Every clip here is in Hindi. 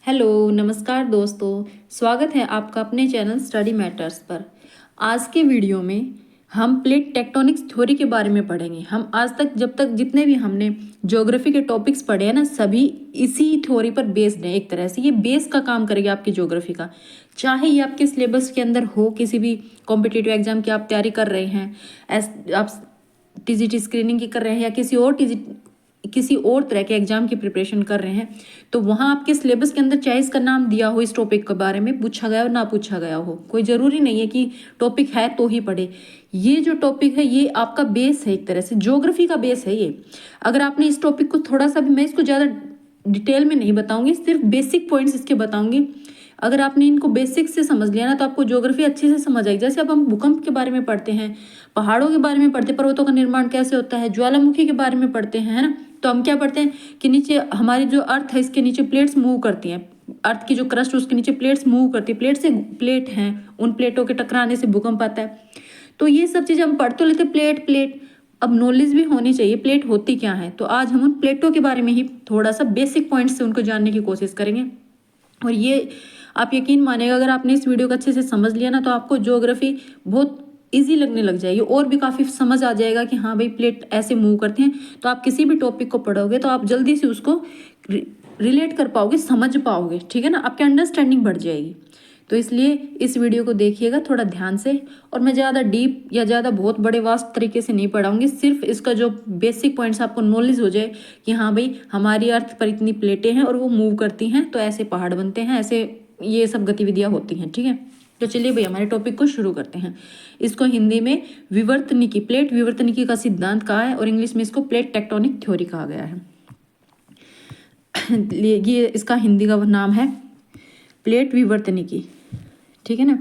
हेलो, नमस्कार दोस्तों। स्वागत है आपका अपने चैनल स्टडी मैटर्स पर। आज के वीडियो में हम प्लेट टेक्टोनिक्स थ्योरी के बारे में पढ़ेंगे। हम आज तक जब तक जितने भी हमने ज्योग्राफी के टॉपिक्स पढ़े हैं ना, सभी इसी थ्योरी पर बेस्ड है। एक तरह से ये बेस का काम करेगा आपकी ज्योग्राफी का। चाहे ये आपके सिलेबस के अंदर हो, किसी भी कॉम्पिटिटिव एग्जाम की आप तैयारी कर रहे हैं, आप टीजीटी स्क्रीनिंग की कर रहे हैं या किसी और तरह के एग्जाम की प्रिपरेशन कर रहे हैं, तो वहाँ आपके सिलेबस के अंदर चाहे इसका नाम दिया हो, इस टॉपिक के बारे में पूछा गया हो ना पूछा गया हो, कोई ज़रूरी नहीं है कि टॉपिक है तो ही पढ़े। ये जो टॉपिक है ये आपका बेस है, एक तरह से ज्योग्राफी का बेस है ये। अगर आपने इस टॉपिक को थोड़ा सा भी, मैं इसको ज़्यादा डिटेल में नहीं बताऊंगी, सिर्फ बेसिक पॉइंट्स इसके बताऊंगी। अगर आपने इनको बेसिक से समझ लिया ना तो आपको ज्योग्राफी अच्छे से समझ आएगी। जैसे अब हम भूकंप के बारे में पढ़ते हैं, पहाड़ों के बारे में पढ़ते हैं, पर्वतों का निर्माण कैसे होता है, ज्वालामुखी के बारे में पढ़ते हैं, है ना। तो हम क्या पढ़ते हैं कि नीचे हमारी जो अर्थ है, इसके नीचे प्लेट्स मूव करती हैं। अर्थ की जो क्रस्ट, उसके नीचे प्लेट्स मूव करती है। प्लेट हैं, उन प्लेटों के टकराने से भूकंप आता है। तो ये सब चीज़ हम पढ़ तो लेते, प्लेट प्लेट। अब नॉलेज भी होनी चाहिए प्लेट होती क्या है। तो आज हम उन प्लेटों के बारे में ही थोड़ा सा बेसिक पॉइंट्स से उनको जानने की कोशिश करेंगे। और ये आप यकीन मानेगा, अगर आपने इस वीडियो को अच्छे से समझ लिया ना तो आपको ज्योग्राफी बहुत इजी लगने लग जाएगी और भी काफ़ी समझ आ जाएगा कि हाँ भाई प्लेट ऐसे मूव करते हैं। तो आप किसी भी टॉपिक को पढ़ोगे तो आप जल्दी से उसको रिलेट कर पाओगे, समझ पाओगे, ठीक है ना। आपकी अंडरस्टैंडिंग बढ़ जाएगी। तो इसलिए इस वीडियो को देखिएगा थोड़ा ध्यान से। और मैं ज़्यादा डीप या ज़्यादा बहुत बड़े वास्ट तरीके से नहीं पढ़ाऊंगी, सिर्फ इसका जो बेसिक पॉइंट्स आपको नॉलेज हो जाए कि हाँ भाई हमारी अर्थ पर इतनी प्लेटें हैं और वो मूव करती हैं तो ऐसे पहाड़ बनते हैं, ऐसे ये सब गतिविधियाँ होती हैं, ठीक है। तो चलिए भाई हमारे टॉपिक को शुरू करते हैं। इसको हिंदी में विवर्तनिकी, प्लेट विवर्तनिकी का सिद्धांत कहा है और इंग्लिश में इसको प्लेट टेक्टोनिक थ्योरी कहा गया है। ये इसका हिंदी का नाम है प्लेट विवर्तनिकी, ठीक है ना।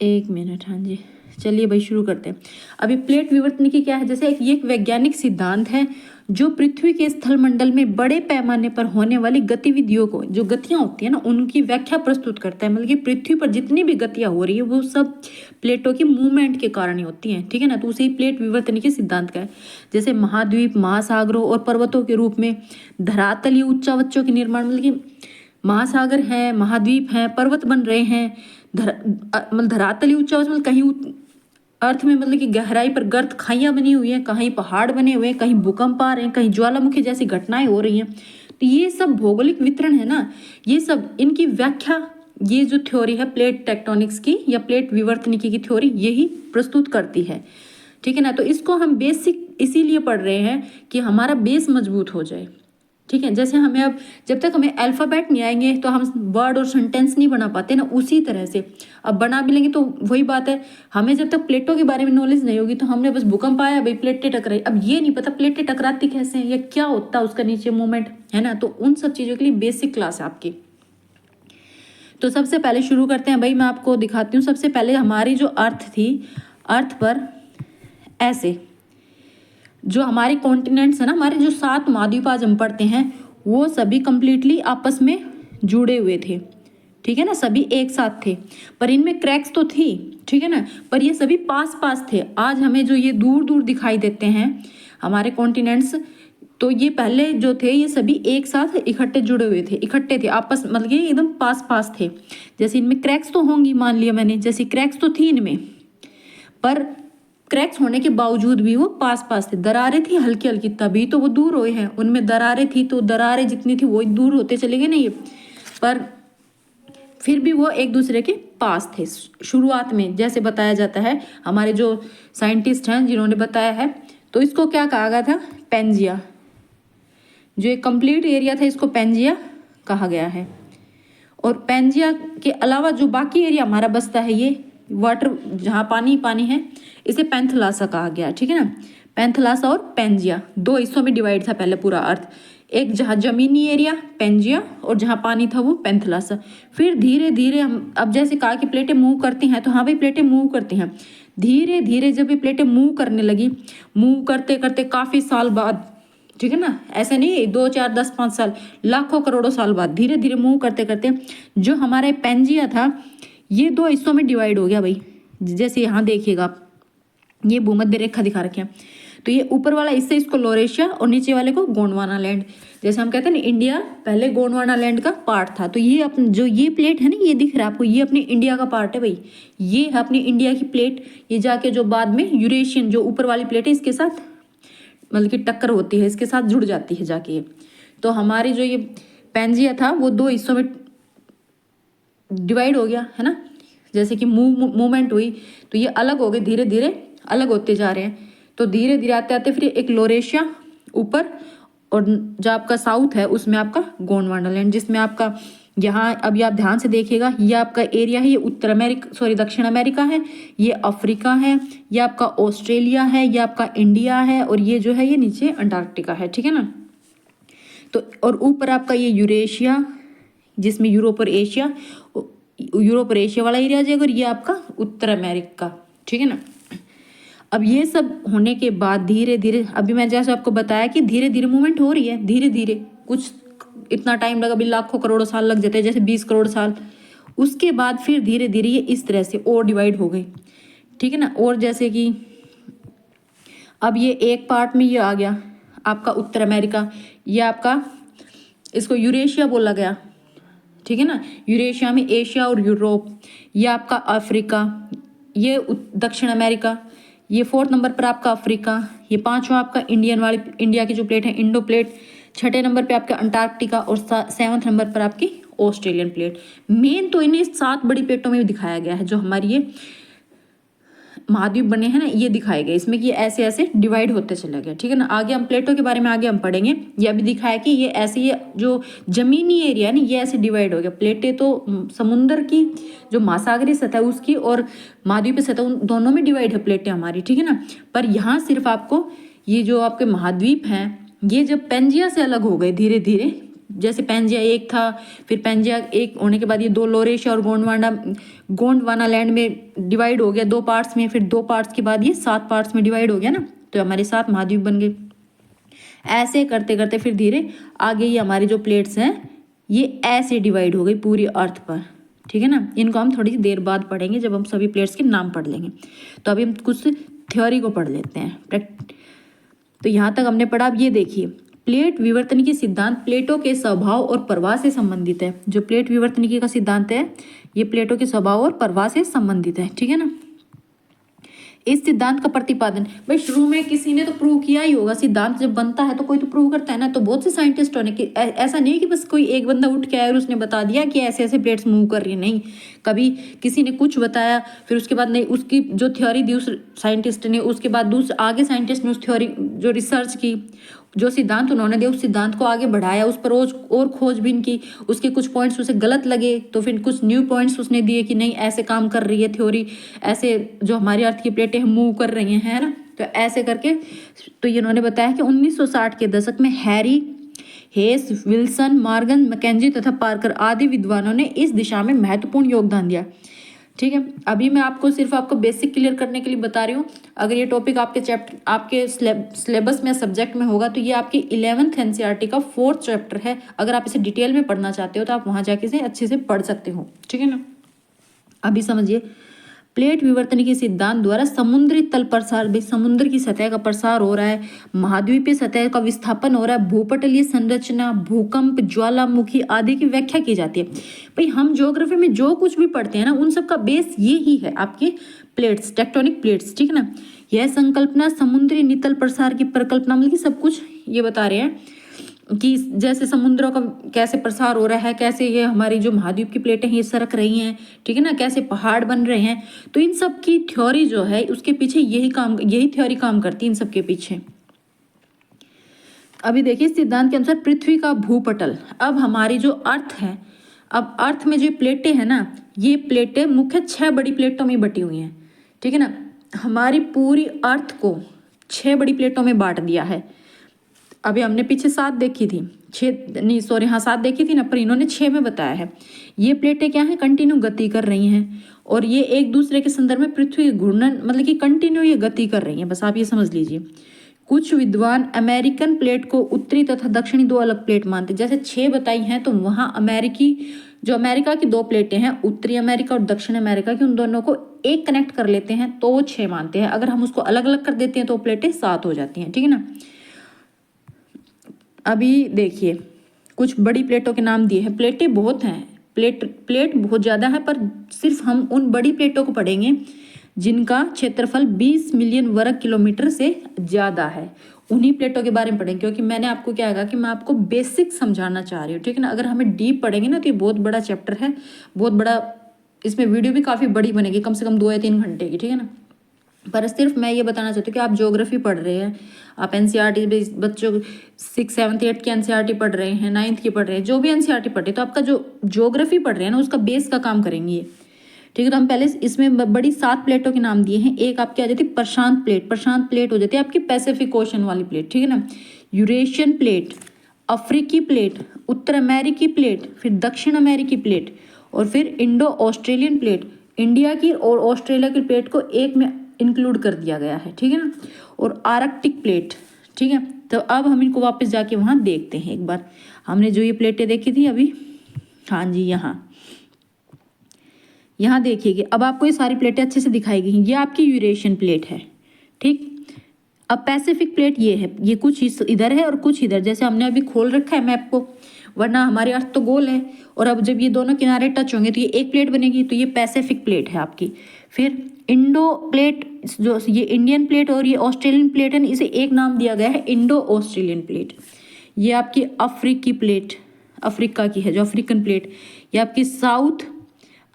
एक मिनट, हाँ जी, चलिए भाई शुरू करते हैं। अभी प्लेट विवर्तनिकी क्या है, जैसे ये एक वैज्ञानिक सिद्धांत है जो पृथ्वी के स्थलमंडल में बड़े पैमाने पर होने वाली गतिविधियों को, जो गतियां होती है ना, उनकी व्याख्या प्रस्तुत करता है। मतलब कि पृथ्वी पर जितनी भी गतियां हो रही है वो सब प्लेटों की मूवमेंट के कारण ही होती हैं, ठीक है ना। तो उसे प्लेट विवर्तनिकी सिद्धांत का है। जैसे महाद्वीप, महासागरों और पर्वतों के रूप में धरातलीय उच्चावचों के निर्माण, मतलब कि महासागर है, महाद्वीप है, पर्वत बन रहे हैं, मतलब धरातली उच्चावच, मतलब कहीं अर्थ में मतलब कि गहराई पर गर्त खाइयां बनी हुई हैं, कहीं पहाड़ बने हुए हैं, कहीं भूकंप आ रहे हैं, कहीं ज्वालामुखी जैसी घटनाएं हो रही हैं। तो ये सब भौगोलिक वितरण है ना, ये सब इनकी व्याख्या, ये जो थ्योरी है प्लेट टेक्टोनिक्स की या प्लेट विवर्तनिकी की थ्योरी, यही प्रस्तुत करती है, ठीक है ना। तो इसको हम बेसिक इसीलिए पढ़ रहे हैं कि हमारा बेस मजबूत हो जाए, ठीक है। जैसे हमें अब जब तक हमें अल्फ़ाबेट नहीं आएंगे तो हम वर्ड और सेंटेंस नहीं बना पाते ना, उसी तरह से अब बना भी लेंगे तो वही बात है। हमें जब तक प्लेटों के बारे में नॉलेज नहीं होगी तो हमने बस भूकंप आया भाई प्लेटें टकराई, अब ये नहीं पता प्लेटें टकराती कैसे हैं या क्या होता है उसका नीचे मूवमेंट, है ना। तो उन सब चीज़ों के लिए बेसिक क्लास है आपकी। तो सबसे पहले शुरू करते हैं भाई, मैं आपको दिखाती हूँ। सबसे पहले हमारी जो अर्थ थी, अर्थ पर ऐसे जो हमारे कॉन्टिनेंट्स है ना, हमारे जो 7 महाद्वीप आज हम पढ़ते हैं, वो सभी कंप्लीटली आपस में जुड़े हुए थे, ठीक है ना। सभी एक साथ थे पर इनमें क्रैक्स तो थी, ठीक है ना, पर ये सभी पास पास थे। आज हमें जो ये दूर दूर दिखाई देते हैं हमारे कॉन्टिनेंट्स, तो ये पहले जो थे ये सभी एक साथ इकट्ठे जुड़े हुए थे, इकट्ठे थे आपस, मतलब ये एकदम पास पास थे। जैसे इनमें क्रैक्स तो होंगी, मान लिया मैंने, जैसे क्रैक्स तो थी इनमें, पर क्रैक्स होने के बावजूद भी वो पास पास थे। दरारें थी हल्की हल्की, तभी तो वो दूर हुए हैं। उनमें दरारें थी तो दरारें जितनी थी वो दूर होते चले गए नहीं, पर फिर भी वो एक दूसरे के पास थे शुरुआत में। जैसे बताया जाता है, हमारे जो साइंटिस्ट हैं जिन्होंने बताया है, तो इसको क्या कहा गया था, पेंजिया। जो एक कंप्लीट एरिया था इसको पेंजिया कहा गया है। और पेंजिया के अलावा जो बाकी एरिया हमारा बसता है, ये वाटर जहाँ पानी पानी है, इसे पैंथलासा कहा गया, ठीक है ना। पैंथलासा और पेंजिया 2 हिस्सों में डिवाइड था पहले पूरा अर्थ। एक जहाँ जमीनी एरिया पेंजिया और जहाँ पानी था वो पैंथलासा। फिर धीरे धीरे हम, अब जैसे कहा कि प्लेटें मूव करती हैं, तो हाँ भाई प्लेटें मूव करती हैं। धीरे धीरे जब ये प्लेटें मूव करने लगी, मूव करते करते काफ़ी साल बाद, ठीक है ना, ऐसे नहीं 2 4 10 5 साल, लाखों करोड़ों साल बाद धीरे धीरे मूव करते करते जो हमारा पेंजिया था ये 2 हिस्सों में डिवाइड हो गया भाई। जैसे यहाँ देखिएगा आप, ये भूमध्य रेखा दिखा रखे हैं, तो ये ऊपर वाला इससे इसको लोरेशिया और नीचे वाले को गोंडवाना लैंड। जैसे हम कहते हैं ना इंडिया पहले गोंडवाना लैंड का पार्ट था, तो ये अपने जो ये प्लेट है ना, ये दिख रहा है आपको, ये अपनी इंडिया का पार्ट है भाई, ये है अपनी इंडिया की प्लेट। ये जाके जो बाद में यूरेशियन जो ऊपर वाली प्लेट है इसके साथ मतलब कि टक्कर होती है, इसके साथ जुड़ जाती है जाके। तो हमारी जो ये पैंजिया था वो दो हिस्सों में डिवाइड हो गया है ना, जैसे कि मूवमेंट हुई तो ये अलग हो गए, धीरे धीरे अलग होते जा रहे हैं। तो धीरे धीरे आते आते फिर एक लोरेशिया ऊपर, और जो आपका साउथ है उसमें आपका गोंडवाना लैंड, जिसमें आपका यहाँ अभी आप ध्यान से देखिएगा, ये आपका एरिया है, ये उत्तर अमेरिका सॉरी दक्षिण अमेरिका है, ये अफ्रीका है, ये आपका ऑस्ट्रेलिया है, ये आपका इंडिया है, और ये जो है ये नीचे अंटार्कटिका है, ठीक है ना। तो और ऊपर आपका ये यूरेशिया जिसमें यूरोप और एशिया वाला एरिया आ जाएगा, और ये आपका उत्तर अमेरिका, ठीक है ना। अब ये सब होने के बाद धीरे धीरे, अभी मैं जैसे आपको बताया कि धीरे धीरे मूवमेंट हो रही है, धीरे धीरे, कुछ इतना टाइम लगा, अभी लाखों करोड़ों साल लग जाते हैं, जैसे 20 करोड़ साल। उसके बाद फिर धीरे धीरे ये इस तरह से और डिवाइड हो गई, ठीक है ना। और जैसे कि अब ये एक पार्ट में ये आ गया आपका उत्तर अमेरिका, ये आपका इसको यूरेशिया बोला गया, ठीक है ना। यूरेशिया में एशिया और यूरोप, ये आपका अफ्रीका, ये दक्षिण अमेरिका, ये 4th नंबर पर आपका अफ्रीका, ये 5वां आपका इंडिया की जो प्लेट है इंडो प्लेट, 6ठे नंबर पे आपका अंटार्कटिका, और 7वें नंबर पर आपकी ऑस्ट्रेलियन प्लेट। मेन तो इन्हें 7 बड़ी प्लेटों में दिखाया गया है, जो हमारी ये महाद्वीप बने हैं ना, ये दिखाए गए इसमें कि ऐसे ऐसे डिवाइड होते चले गए, ठीक है ना। आगे हम प्लेटों के बारे में आगे हम पढ़ेंगे, ये अभी दिखाया कि ये ऐसे, ये जो जमीनी एरिया है ना ये ऐसे डिवाइड हो गया। प्लेटें तो समुद्र की जो महासागरीय सतह उसकी और महाद्वीपीय सतह उन दोनों में डिवाइड है प्लेटें हमारी, ठीक है ना। पर यहाँ सिर्फ आपको ये जो आपके महाद्वीप हैं ये जब पेंजिया से अलग हो गए धीरे धीरे, जैसे पेंजिया एक था, फिर पेंजिया एक होने के बाद ये 2 लोरेशिया और गोंडवाना लैंड में डिवाइड हो गया 2 पार्ट्स में, फिर 2 पार्ट्स के बाद ये 7 पार्ट्स में डिवाइड हो गया ना, तो हमारे 7 महाद्वीप बन गए। ऐसे करते करते फिर धीरे आगे ये हमारी जो प्लेट्स हैं ये ऐसे डिवाइड हो गई पूरी अर्थ पर, ठीक है ना। इनको हम थोड़ी देर बाद पढ़ेंगे जब हम सभी प्लेट्स के नाम पढ़ लेंगे। तो अभी हम कुछ थ्योरी को पढ़ लेते हैं। तो यहाँ तक हमने पढ़ा। अब ये देखिए, प्लेट विवर्तनिकी सिद्धांत प्लेटों के स्वभाव और प्रवाह से संबंधित है। जो प्लेट विवर्तनिकी का सिद्धांत है ये प्लेटों के स्वभाव और प्रवाह से संबंधित है, ठीक है ना। इस सिद्धांत का प्रतिपादन भाई शुरू में किसी ने तो प्रूव किया ही होगा। सिद्धांत जब बनता है तो कोई तो प्रूव करता है ना। तो बहुत से साइंटिस्ट होने की ऐसा नहीं कि बस कोई एक बंदा उठ के आया और उसने बता दिया कि ऐसे ऐसे प्लेट्स मूव कर रही है, नहीं। कभी किसी ने कुछ बताया, फिर उसके बाद नहीं उसकी जो थ्योरी दी उस साइंटिस्ट ने, उसके बाद दूसरे आगे साइंटिस्ट ने उस थ्योरी जो रिसर्च की, जो सिद्धांत उन्होंने दिया उस सिद्धांत को आगे बढ़ाया, उस पर और खोजबीन की, उसके कुछ पॉइंट्स उसे गलत लगे तो फिर कुछ न्यू पॉइंट्स उसने दिए कि नहीं ऐसे काम कर रही है थ्योरी, ऐसे जो हमारी अर्थ की प्लेटें मूव कर रही हैं, है ना। तो ऐसे करके तो ये उन्होंने बताया कि 1960 के दशक में Harry Hess, Wilson, Morgan, McKenzie तथा पार्कर आदि विद्वानों ने इस दिशा में महत्वपूर्ण योगदान दिया, ठीक है। अभी मैं आपको सिर्फ आपको बेसिक क्लियर करने के लिए बता रही हूँ। अगर ये टॉपिक आपके चैप्टर आपके सिलेबस में सब्जेक्ट में होगा तो ये आपकी 11th NCERT का 4th चैप्टर है। अगर आप इसे डिटेल में पढ़ना चाहते हो तो आप वहाँ जाके इसे अच्छे से पढ़ सकते हो, ठीक है ना। अभी समझिए, प्लेट विवर्तनिकी सिद्धांत द्वारा समुद्री तल प्रसार, भाई समुद्र की सतह का प्रसार हो रहा है, महाद्वीपीय सतह का विस्थापन हो रहा है, भूपटलीय संरचना, भूकंप, ज्वालामुखी आदि की व्याख्या की जाती है। भाई हम ज्योग्राफी में जो कुछ भी पढ़ते हैं ना उन सब का बेस ये ही है आपकी प्लेट्स, टेक्टोनिक प्लेट्स, ठीक है ना। यह संकल्पना समुद्री नितल प्रसार की परिकल्पना, मतलब कि सब कुछ ये बता रहे हैं कि जैसे समुद्रों का कैसे प्रसार हो रहा है, कैसे ये हमारी जो महाद्वीप की प्लेटें हैं ये सरक रही हैं, ठीक है ना, कैसे पहाड़ बन रहे हैं। तो इन सब की थ्योरी जो है उसके पीछे यही थ्योरी काम करती है इन सब के पीछे। अभी देखिए, सिद्धांत के अनुसार पृथ्वी का भूपटल, अब हमारी जो अर्थ है, अब अर्थ में जो प्लेटें हैं ना ये प्लेटें मुख्य 6 बड़ी प्लेटों में बटी हुई हैं, ठीक है ना। हमारी पूरी अर्थ को 6 बड़ी प्लेटों में बांट दिया है। अभी हमने पीछे 7 देखी थी, 7 देखी थी ना, पर इन्होंने 6 में बताया है। ये प्लेटें क्या है, कंटिन्यू गति कर रही हैं और ये एक दूसरे के संदर्भ में पृथ्वी के घूर्णन, मतलब कि कंटिन्यू ये गति कर रही हैं, बस आप ये समझ लीजिए। कुछ विद्वान अमेरिकन प्लेट को उत्तरी तथा दक्षिणी 2 अलग प्लेट मानते, जैसे 6 बताई हैं तो वहाँ अमेरिकी जो अमेरिका की 2 प्लेटें हैं, उत्तरी अमेरिका और दक्षिण अमेरिका की, उन दोनों को एक कनेक्ट कर लेते हैं तो वो 6 मानते हैं। अगर हम उसको अलग अलग कर देते हैं तो प्लेटें 7 हो जाती हैं, ठीक है ना। अभी देखिए कुछ बड़ी प्लेटों के नाम दिए हैं। प्लेटें बहुत हैं, प्लेट बहुत ज़्यादा है, पर सिर्फ हम उन बड़ी प्लेटों को पढ़ेंगे जिनका क्षेत्रफल 20 मिलियन वर्ग किलोमीटर से ज़्यादा है। उन्हीं प्लेटों के बारे में पढ़ेंगे, क्योंकि मैंने आपको क्या है कि मैं आपको बेसिक समझाना चाह रही हूँ, ठीक है ना। अगर हमें डीप पढ़ेंगे ना तो ये बहुत बड़ा चैप्टर है, बहुत बड़ा, इसमें वीडियो भी काफ़ी बड़ी बनेगी, कम से कम 2 या 3 घंटे की, ठीक है ना। पर सिर्फ मैं ये बताना चाहती हूँ कि आप ज्योग्राफी पढ़ रहे हैं, आप एनसीईआरटी बच्चों 6, 7, 8 की एनसीईआरटी पढ़ रहे हैं, 9th की पढ़ रहे हैं, जो भी एनसीईआरटी पढ़ रहे हैं, तो आपका जो ज्योग्राफी पढ़ रहे हैं ना उसका बेस का काम करेंगे ये, ठीक है। तो हम पहले इसमें बड़ी 7 प्लेटों के नाम दिए हैं। एक आपकी आ जाती है प्रशांत प्लेट, प्रशांत प्लेट हो जाती है आपकी पैसिफिक ओशन वाली प्लेट, ठीक है ना। यूरेशियन प्लेट, अफ्रीकी प्लेट, उत्तर अमेरिकी प्लेट, फिर दक्षिण अमेरिकी प्लेट, और फिर इंडो ऑस्ट्रेलियन प्लेट। इंडिया की और ऑस्ट्रेलिया की प्लेट को एक में इंक्लूड कर दिया गया है, ठीक है ना। और आर्कटिक प्लेट, ठीक है। तो अब हम इनको वापस जाके वहाँ देखते हैं एक बार, हमने जो ये प्लेटें देखी थी अभी, हाँ जी, यहाँ देखिएगा। अब आपको ये सारी प्लेटें अच्छे से दिखाई गई हैं। ये आपकी यूरेशियन प्लेट है, ठीक। अब पैसिफिक प्लेट ये है, ये कुछ इधर है और कुछ इधर, जैसे हमने अभी खोल रखा है मैप को, वरना हमारे अर्थ तो गोल है। और अब जब ये दोनों किनारे टच होंगे तो ये एक प्लेट बनेगी, तो ये पैसिफिक प्लेट है आपकी। फिर इंडो प्लेट, जो ये इंडियन प्लेट और ये ऑस्ट्रेलियन प्लेट है, इसे एक नाम दिया गया है इंडो ऑस्ट्रेलियन प्लेट। ये आपकी अफ्रीकी प्लेट, अफ्रीका की है जो अफ्रीकन प्लेट। ये आपकी साउथ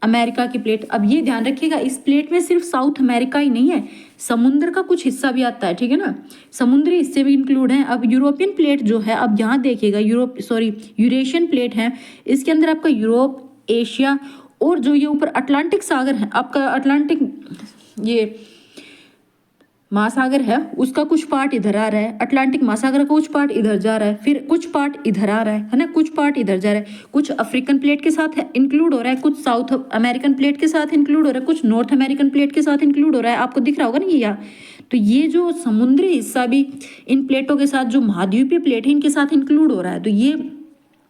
अमेरिका की प्लेट। अब ये ध्यान रखिएगा, इस प्लेट में सिर्फ साउथ अमेरिका ही नहीं है, समुद्र का कुछ हिस्सा भी आता है, ठीक है ना, समुद्री हिस्से भी इंक्लूड हैं। अब यूरोपियन प्लेट जो है, अब यहाँ देखिएगा, यूरेशियन प्लेट है, इसके अंदर आपका यूरोप, एशिया और जो ये ऊपर अटलांटिक सागर है, आपका अटलांटिक ये महासागर है, उसका कुछ पार्ट इधर आ रहा है, अटलांटिक महासागर का कुछ पार्ट इधर जा रहा है, फिर कुछ पार्ट इधर आ रहा है ना, कुछ पार्ट इधर जा रहा है, कुछ अफ्रीकन प्लेट के साथ इंक्लूड हो रहा है, कुछ साउथ अमेरिकन प्लेट के साथ इंक्लूड हो रहा है, कुछ नॉर्थ अमेरिकन प्लेट के साथ इंक्लूड हो रहा है। आपको दिख रहा होगा ना ये यहाँ, तो ये जो समुद्री हिस्सा भी इन प्लेटों के साथ, जो महाद्वीपीय प्लेट है इनके साथ इंक्लूड हो रहा है। तो ये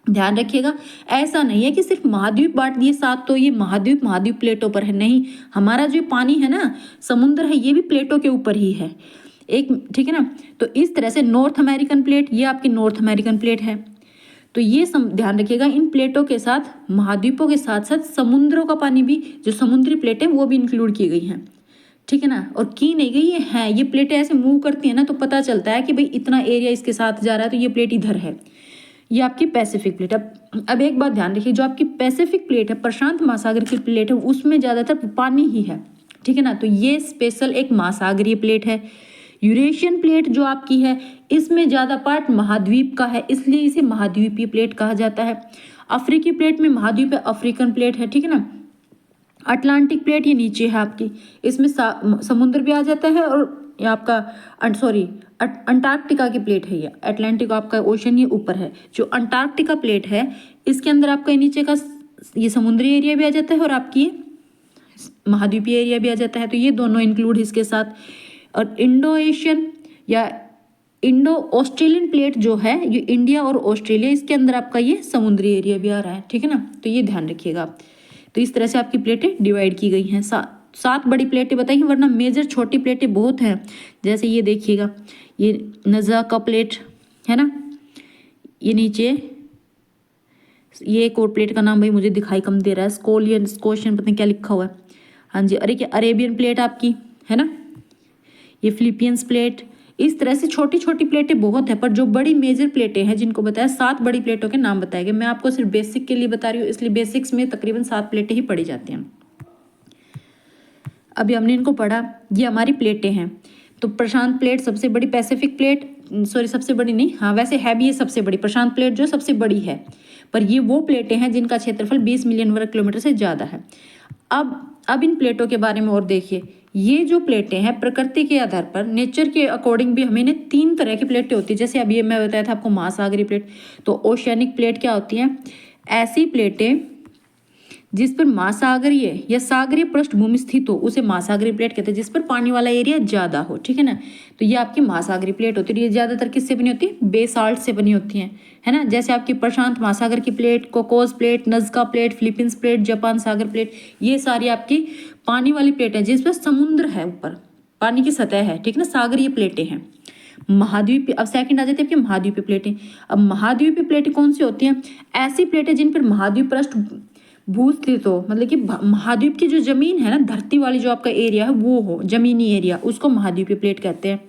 ध्यान रखिएगा, ऐसा नहीं है कि सिर्फ महाद्वीप बांट दिए 7 तो ये महाद्वीप प्लेटों पर है, नहीं। हमारा जो पानी है ना, समुद्र है, ये भी प्लेटों के ऊपर ही है एक, ठीक है ना। तो इस तरह से नॉर्थ अमेरिकन प्लेट, ये आपकी नॉर्थ अमेरिकन प्लेट है। तो ये ध्यान रखिएगा, इन प्लेटों के साथ महाद्वीपों के साथ साथ समुद्रों का पानी भी, जो समुद्री प्लेटें वो भी इंक्लूड की गई हैं, ठीक है ना। और की नहीं गई है, ये प्लेटें ऐसे मूव करती है ना, तो पता चलता है कि भाई इतना एरिया इसके साथ जा रहा है, तो ये प्लेट इधर है, ये आपकी पैसिफिक प्लेट। अब एक बात ध्यान रखिए, जो आपकी पैसिफिक प्लेट है, प्रशांत महासागर की प्लेट है, उसमें ज़्यादातर पानी ही है, ठीक है ना। तो ये स्पेशल एक महासागरीय प्लेट है। यूरेशियन प्लेट जो आपकी है, इसमें ज़्यादा पार्ट महाद्वीप का है, इसलिए इसे महाद्वीपीय प्लेट कहा जाता है। अफ्रीकी प्लेट में महाद्वीप है, अफ्रीकन प्लेट है, ठीक है ना। अटलांटिक प्लेट ये नीचे है आपकी, इसमें समुद्र भी आ जाता है, और ये आपका अंटार्कटिका की प्लेट है, ये अटलांटिक आपका ओशन ये ऊपर है। जो अंटार्कटिका प्लेट है, इसके अंदर आपका नीचे का ये समुद्री एरिया भी आ जाता है और आपकी ये महाद्वीपीय एरिया भी आ जाता है, तो ये दोनों इंक्लूड इसके साथ। और इंडो एशियन या इंडो ऑस्ट्रेलियन प्लेट जो है, ये इंडिया और ऑस्ट्रेलिया, इसके अंदर आपका ये समुद्री एरिया भी आ रहा है, ठीक है ना। तो ये ध्यान रखिएगा आप। तो इस तरह से आपकी प्लेटें डिवाइड की गई हैं, 7 बड़ी प्लेटें बताई, वरना मेजर छोटी प्लेटें बहुत हैं। जैसे ये देखिएगा, ये नज़ाका प्लेट है ना, ये नीचे ये एक और प्लेट का नाम भाई मुझे दिखाई कम दे रहा है, स्कोशियन पता नहीं क्या लिखा हुआ है, हाँ जी। अरे क्या अरेबियन प्लेट आपकी है ना, ये फिलीपींस प्लेट। इस तरह से छोटी छोटी प्लेटें बहुत है, पर जो बड़ी मेजर प्लेटें हैं जिनको बताया, 7 बड़ी प्लेटों के नाम बताए गए। मैं आपको सिर्फ बेसिक के लिए बता रही हूँ, इसलिए बेसिक्स में तकरीबन 7 प्लेटें ही पढ़ी जाती हैं। अभी हमने इनको पढ़ा, ये हमारी प्लेटें हैं। तो प्रशांत प्लेट सबसे बड़ी, पैसिफिक प्लेट सबसे बड़ी नहीं, हाँ वैसे है भी ये सबसे बड़ी, प्रशांत प्लेट जो सबसे बड़ी है, पर ये वो प्लेटें हैं जिनका क्षेत्रफल 20 मिलियन वर्ग किलोमीटर से ज़्यादा है। अब इन प्लेटों के बारे में और देखिए, ये जो प्लेटें हैं प्रकृति के आधार पर, नेचर के अकॉर्डिंग भी हमें 3 तरह की प्लेटें होती है। जैसे अभी मैं बताया था आपको महासागरीय प्लेट, तो ओशियानिक प्लेट क्या होती है, ऐसी प्लेटें जिस पर महासागरीय या सागरीय पृष्ठभूमि स्थित हो उसे महासागरीय प्लेट कहते हैं, जिस पर पानी वाला एरिया ज्यादा हो, ठीक है ना। तो ये आपकी महासागरीय प्लेट होती है। ये ज्यादातर किससे बनी होती है? बेसाल्ट से बनी होती है ना। जैसे आपकी प्रशांत महासागर की plate, Cocos plate, Nazca plate, Philippines plate, Japan सागर प्लेट, ये सारी आपकी पानी वाली प्लेट है जिस पर समुद्र है, ऊपर पानी की सतह है, ठीक है ना। सागरीय प्लेटें हैं। महाद्वीपीय, अब सेकंड आ जाती है आपकी महाद्वीपीय प्लेटें। अब महाद्वीपीय प्लेटें कौन सी होती हैं? ऐसी प्लेटें जिन पर महाद्वीप पृष्ठ भू स्थित हो, मतलब कि महाद्वीप की जो जमीन है ना, धरती वाली जो आपका एरिया है वो हो, जमीनी एरिया, उसको महाद्वीपीय प्लेट कहते हैं।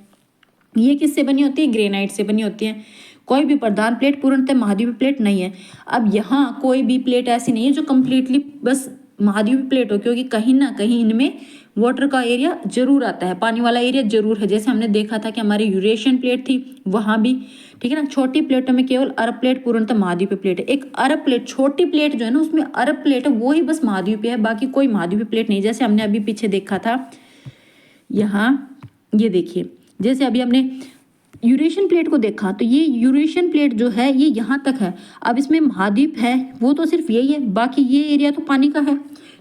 ये किससे बनी होती है? ग्रेनाइट से बनी होती है। कोई भी प्रधान प्लेट पूर्णतः महाद्वीपीय प्लेट नहीं है। अब यहाँ कोई भी प्लेट ऐसी नहीं है जो कंप्लीटली बस महाद्वीपीय प्लेट हो, क्योंकि कहीं ना कहीं इनमें वाटर का एरिया जरूर आता है, पानी वाला एरिया जरूर है। जैसे हमने देखा था कि हमारी यूरेशियन प्लेट थी, वहां भी, ठीक है ना। छोटी प्लेटों में केवल अरब प्लेट पूर्णतः महाद्वीपीय प्लेट है। एक अरब प्लेट, छोटी प्लेट जो है ना, उसमें अरब प्लेट है, वो ही बस महाद्वीपीय है, बाकी कोई महाद्वीपीय प्लेट नहीं। जैसे हमने अभी पीछे देखा था, यहाँ ये देखिए, जैसे अभी हमने यूरेशियन प्लेट को देखा, तो ये यूरेशियन प्लेट जो है ये यहाँ तक है। अब इसमें महाद्वीप है वो तो सिर्फ यही है, बाकी ये एरिया तो पानी का है।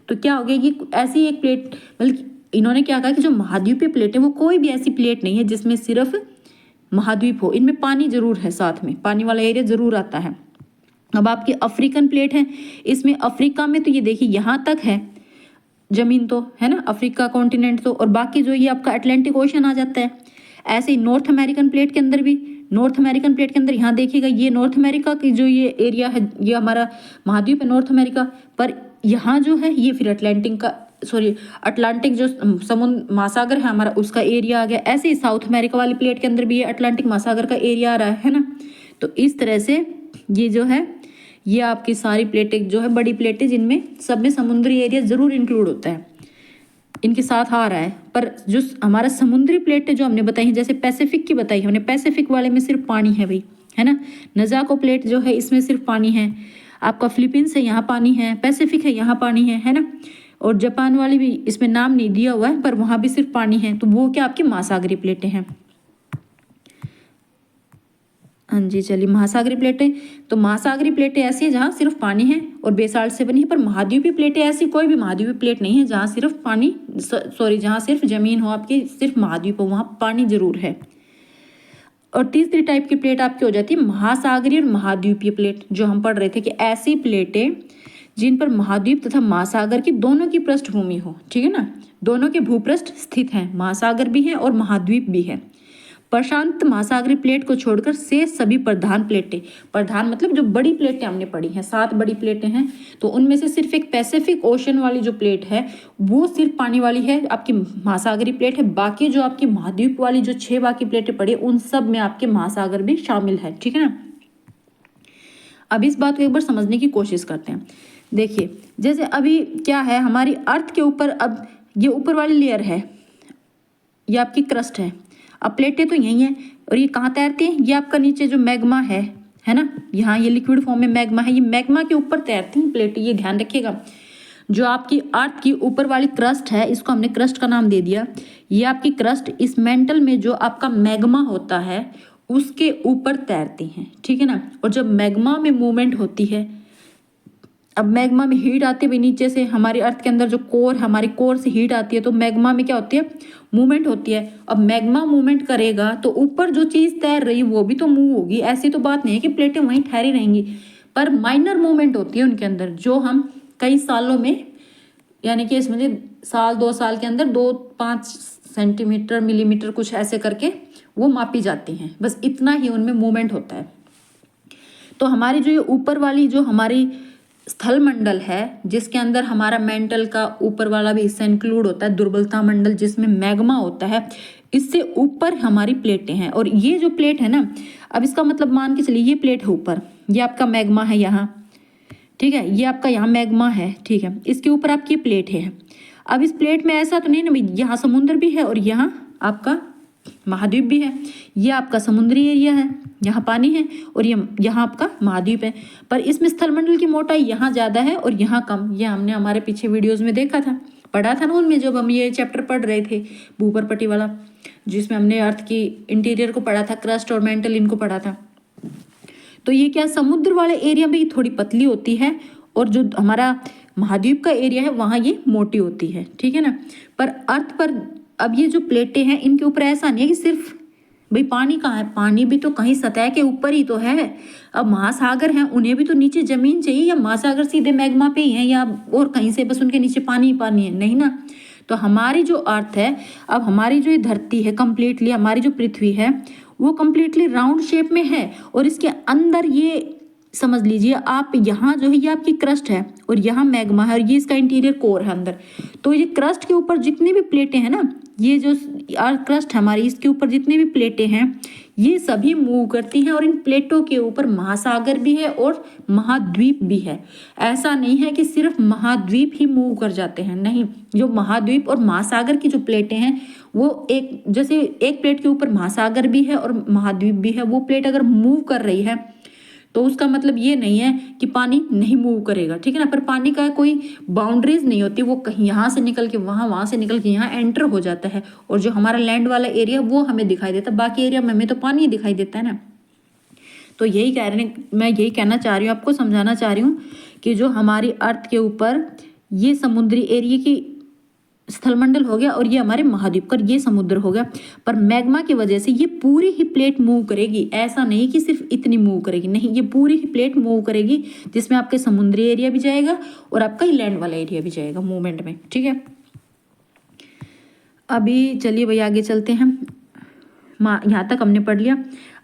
तो क्या हो गया, ये ऐसी एक प्लेट, बल्कि इन्होंने क्या कहा कि जो महाद्वीपीय प्लेट है वो कोई भी ऐसी प्लेट नहीं है जिसमें सिर्फ महाद्वीप हो, इनमें पानी जरूर है, साथ में पानी वाला एरिया जरूर आता है। अब आपकी अफ्रीकन प्लेट है, इसमें अफ्रीका में तो ये देखिए यहाँ तक है जमीन, तो है ना, अफ्रीका कॉन्टिनेंट तो, और बाकी जो ये आपका अटलांटिक ओशन आ जाता है। ऐसे ही नॉर्थ अमेरिकन प्लेट के अंदर भी, नॉर्थ अमेरिकन प्लेट के अंदर यहाँ देखिएगा, ये नॉर्थ अमेरिका की जो ये एरिया है, ये हमारा महाद्वीप है नॉर्थ अमेरिका, पर यहाँ जो है ये फिर अटलांटिक जो समुद्र महासागर है हमारा, उसका एरिया आ गया। ऐसे ही साउथ अमेरिका वाली प्लेट के अंदर भी ये अटलांटिक महासागर का एरिया आ रहा है ना। तो इस तरह से ये जो है, ये आपकी सारी प्लेटें जो है, बड़ी प्लेटें जिनमें सब में समुद्री एरिया जरूर इंक्लूड होता है, इनके साथ आ रहा है। पर जो हमारा समुद्री प्लेटें जो हमने बताई, जैसे पैसिफिक की बताई हमने, पैसिफिक वाले में सिर्फ पानी है भाई, है ना। नज़ाको प्लेट जो है इसमें सिर्फ पानी है। आपका फिलीपींस है, यहाँ पानी है। पैसिफिक है, यहाँ पानी है ना। और जापान वाली भी, इसमें नाम नहीं दिया हुआ है, पर वहाँ भी सिर्फ पानी है। तो वो क्या आपकी महासागरीय प्लेटें हैं। हाँ जी, चलिए, महासागरीय प्लेटें, तो महासागरीय प्लेटें ऐसी है जहाँ सिर्फ पानी है और बेसाल्ट से बनी है। पर महाद्वीपीय प्लेटें ऐसी कोई भी महाद्वीपीय प्लेट नहीं है जहाँ सिर्फ पानी, जहाँ सिर्फ जमीन हो आपकी, सिर्फ महाद्वीप हो, वहाँ पानी जरूर है। और तीसरी टाइप की प्लेट आपकी हो जाती है महासागरीय और महाद्वीपीय प्लेट, जो हम पढ़ रहे थे कि ऐसी प्लेटें जिन पर महाद्वीप तथा महासागर की दोनों की पृष्ठभूमि हो, ठीक है ना, दोनों के भूपृष्ठ स्थित हैं, महासागर भी है और महाद्वीप भी है। प्रशांत महासागरीय प्लेट को छोड़कर से सभी प्रधान प्लेटें, प्रधान मतलब जो बड़ी प्लेटें हमने पढ़ी हैं, 7 बड़ी प्लेटें हैं, तो उनमें से सिर्फ एक पैसिफिक ओशन वाली जो प्लेट है वो सिर्फ पानी वाली है, आपकी महासागरीय प्लेट है। बाकी जो आपकी महाद्वीप वाली जो 6 बाकी प्लेटें पड़ी, उन सब में आपके महासागर भी शामिल है, ठीक है ना। अब इस बात को एक बार समझने की कोशिश करते हैं। देखिए, जैसे अभी क्या है, हमारी अर्थ के ऊपर, अब ये ऊपर वाली लेयर है, ये आपकी क्रस्ट है। अब प्लेटें तो यही हैं, और ये कहाँ तैरती हैं? ये आपका नीचे जो मैग्मा है ना, यहाँ ये लिक्विड फॉर्म में मैग्मा है, ये मैग्मा के ऊपर तैरती हैं प्लेटें, ये ध्यान रखिएगा। जो आपकी अर्थ की ऊपर वाली क्रस्ट है, इसको हमने क्रस्ट का नाम दे दिया। ये आपकी क्रस्ट, इस मेंटल में जो आपका मैग्मा होता है उसके ऊपर तैरती हैं, ठीक है ना। और जब मैग्मा में मूवमेंट होती है, अब मैग्मा में हीट आती है नीचे से, हमारी अर्थ के अंदर जो कोर, हमारी कोर से हीट आती है, तो मैग्मा में क्या होती है, मूवमेंट होती है। अब मैग्मा मूवमेंट करेगा तो ऊपर जो चीज़ तैर रही वो भी तो मूव होगी। ऐसी तो बात नहीं है कि प्लेटें वहीं ठहरी रहेंगी, पर माइनर मूवमेंट होती है उनके अंदर, जो हम कई सालों में, यानी कि इसमें साल 2 साल के अंदर 2-5 सेंटीमीटर मिलीमीटर कुछ ऐसे करके वो मापी जाती हैं, बस इतना ही उनमें मूवमेंट होता है। तो हमारी जो ये ऊपर वाली जो हमारी स्थल मंडल है, जिसके अंदर हमारा मेंटल का ऊपर वाला भी हिस्सा इंक्लूड होता है, दुर्बलता मंडल जिसमें मैग्मा होता है, इससे ऊपर हमारी प्लेटें हैं। और ये जो प्लेट है ना, अब इसका मतलब मान के चलिए, ये प्लेट है ऊपर, ये आपका मैग्मा है यहाँ, ठीक है, ये आपका यहाँ मैग्मा है, ठीक है, इसके ऊपर आपकी प्लेट है। अब इस प्लेट में ऐसा तो नहीं ना भाई, यहाँ समुद्र भी है और यहाँ आपका महाद्वीप भी है। ये आपका समुद्री एरिया है, यहाँ पानी है, और ये यहाँ आपका महाद्वीप है। पर इसमें स्थलमंडल की मोटाई यहाँ ज़्यादा है और यहाँ कम। ये हमने हमारे पीछे वीडियोस में देखा था, पढ़ा था ना उनमें, जब हम ये चैप्टर पढ़ रहे थे भूपरपटी वाला, जिसमें हमने अर्थ की इंटीरियर को पढ़ा था, क्रस्ट और मेंटल इनको पढ़ा था। तो ये क्या, समुद्र वाले एरिया में थोड़ी पतली होती है, और जो हमारा महाद्वीप का एरिया है वहाँ ये मोटी होती है, ठीक है ना। पर अर्थ पर अब ये जो प्लेटें हैं इनके ऊपर ऐसा नहीं है कि सिर्फ भाई पानी कहाँ है, पानी भी तो कहीं सतह के ऊपर ही तो है। अब महासागर हैं उन्हें भी तो नीचे जमीन चाहिए, या महासागर सीधे मैग्मा पे ही हैं या और कहीं से बस उनके नीचे पानी ही पानी है, नहीं ना। तो हमारी जो अर्थ है, अब हमारी जो ये धरती है कंप्लीटली, हमारी जो पृथ्वी है वो कंप्लीटली राउंड शेप में है, और इसके अंदर ये समझ लीजिए आप, यहाँ जो है ये आपकी क्रस्ट है और यहाँ मैग्मा है और ये इसका इंटीरियर कोर है अंदर। तो ये क्रस्ट के ऊपर जितनी भी प्लेटें हैं ना, ये जो क्रस्ट है हमारी, इसके ऊपर जितनी भी प्लेटें हैं ये सभी मूव करती हैं, और इन प्लेटों के ऊपर महासागर भी है और महाद्वीप भी है। ऐसा नहीं है कि सिर्फ महाद्वीप ही मूव कर जाते हैं, नहीं। जो महाद्वीप और महासागर की जो प्लेटें हैं वो एक, जैसे एक प्लेट के ऊपर महासागर भी है और महाद्वीप भी है, वो प्लेट अगर मूव कर रही है तो उसका मतलब ये नहीं है कि पानी नहीं मूव करेगा, ठीक है ना। पर पानी का कोई बाउंड्रीज नहीं होती, वो कहीं यहाँ से निकल के वहाँ, वहाँ से निकल के यहाँ एंटर हो जाता है, और जो हमारा लैंड वाला एरिया वो हमें दिखाई देता है, बाकी एरिया में हमें तो पानी ही दिखाई देता है ना। तो यही कह रहे हैं, मैं यही कहना चाह रही हूँ, आपको समझाना चाह रही हूँ कि जो हमारी अर्थ के ऊपर ये समुद्री एरिया की स्थलमंडल हो गया और ये हमारे महाद्वीप का ये समुद्र हो गया, पर मैग्मा की वजह से ये पूरी ही प्लेट मूव करेगी। ऐसा नहीं कि सिर्फ इतनी मूव करेगी, नहीं, ये पूरी ही प्लेट मूव करेगी, जिसमें आपके समुद्री एरिया भी जाएगा और आपका लैंड वाला एरिया भी जाएगा मूवमेंट में, ठीक है। अभी चलिए भाई आगे चलते हैं। यहाँ तक हमने पढ़ लिया।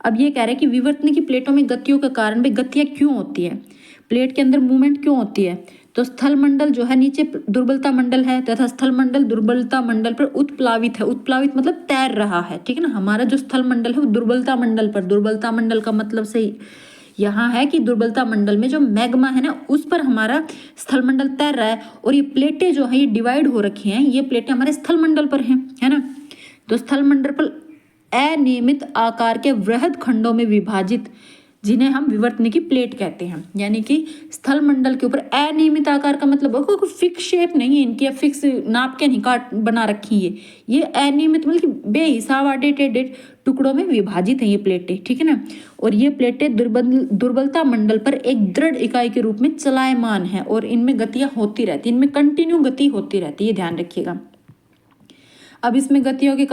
अब ये कह रहे हैं कि विवर्तन की प्लेटों में गतियों के कारण भाई गतियाँ क्यों होती है, प्लेट के अंदर मूवमेंट क्यों होती है। तो स्थल मंडल जो है नीचे दुर्बलता मंडल है, तथा स्थल मंडल दुर्बलता मंडल पर उत्प्लावित है। उत्प्लावित मतलब तैर रहा है, ठीक है ना। हमारा जो स्थल मंडल है वो दुर्बलता मंडल पर, दुर्बलता मंडल का मतलब से यहाँ है कि दुर्बलता मंडल में जो मैग्मा है ना उस पर हमारा स्थल मंडल तैर रहा है, और ये प्लेटें जो है ये डिवाइड हो रखी हैं, ये प्लेटें हमारे स्थल मंडल पर हैं, है ना। तो स्थल मंडल पर अनियमित आकार के वृहद खंडों में विभाजित, जिन्हें हम विवर्तनिकी प्लेट कहते हैं। यानी कि स्थल मंडल के ऊपर अनियमित आकार का मतलब कोई फिक्स शेप नहीं है इनकी, फिक्स नाप के नहीं काट बना रखी है, ये अनियमित मतलब कि बेहिसाब आडे टेढ़े टुकड़ों में विभाजित है ये प्लेटें, ठीक है ना। और ये प्लेटें दुर्बलता मंडल पर एक दृढ़ इकाई के रूप में चलायमान है, और इनमें गतियां होती रहती है, इनमें कंटिन्यू गति होती रहती है, ध्यान रखिएगा। अब इसमें गतियों की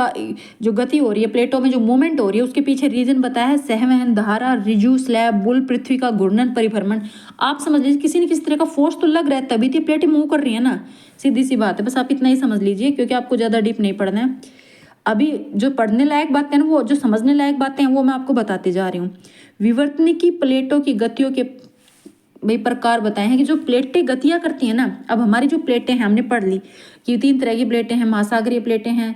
जो गति हो रही है प्लेटों में, जो मूवमेंट हो रही है, उसके पीछे रीजन बताया है सहवहन, धारा, रिजु, स्लैब, बुल, पृथ्वी का घूर्णन, परिभ्रमण। आप समझ लीजिए किसी न किसी तरह का फोर्स तो लग रहा है, तभी तो प्लेटें मूव कर रही है ना, सीधी सी बात है। बस आप इतना ही समझ लीजिए, क्योंकि आपको ज़्यादा डीप नहीं पढ़ना है। अभी जो पढ़ने लायक बातें हैं वो, जो समझने लायक बातें हैं वो मैं आपको बताते जा रही हूँ। विवर्तनिकी प्लेटों की गतियों के भाई प्रकार बताए हैं कि जो प्लेटें गतियाँ करती हैं ना। अब हमारी जो प्लेटें हैं हमने पढ़ ली कि 3 तरह की प्लेटें हैं, महासागरीय प्लेटें हैं